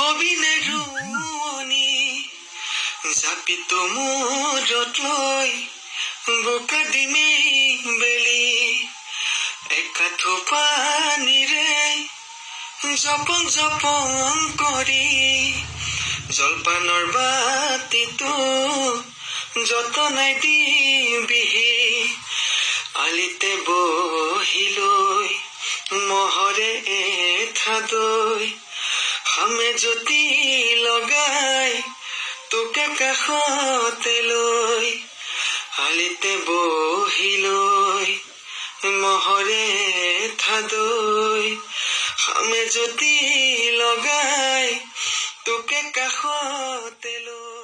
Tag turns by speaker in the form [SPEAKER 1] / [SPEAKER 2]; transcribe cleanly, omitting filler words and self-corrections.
[SPEAKER 1] অবিনে ৰুৱনি জাপিতো মূৰত লৈ বোকা দিমেই বেলি একাঠু পানীৰে জপং জপং কৰি জলপানৰ বাতিটো যতনাই দিবিহি আলিতে বহিলৈ মহৰে এঠাদৈ হামে জ্যোতি লগাই তোকে কাষতে লৈ আলিতে বহিলৈ মহৰে এঠাদৈ হামে জ্যোতি লগাই তোকে কাষতে লৈ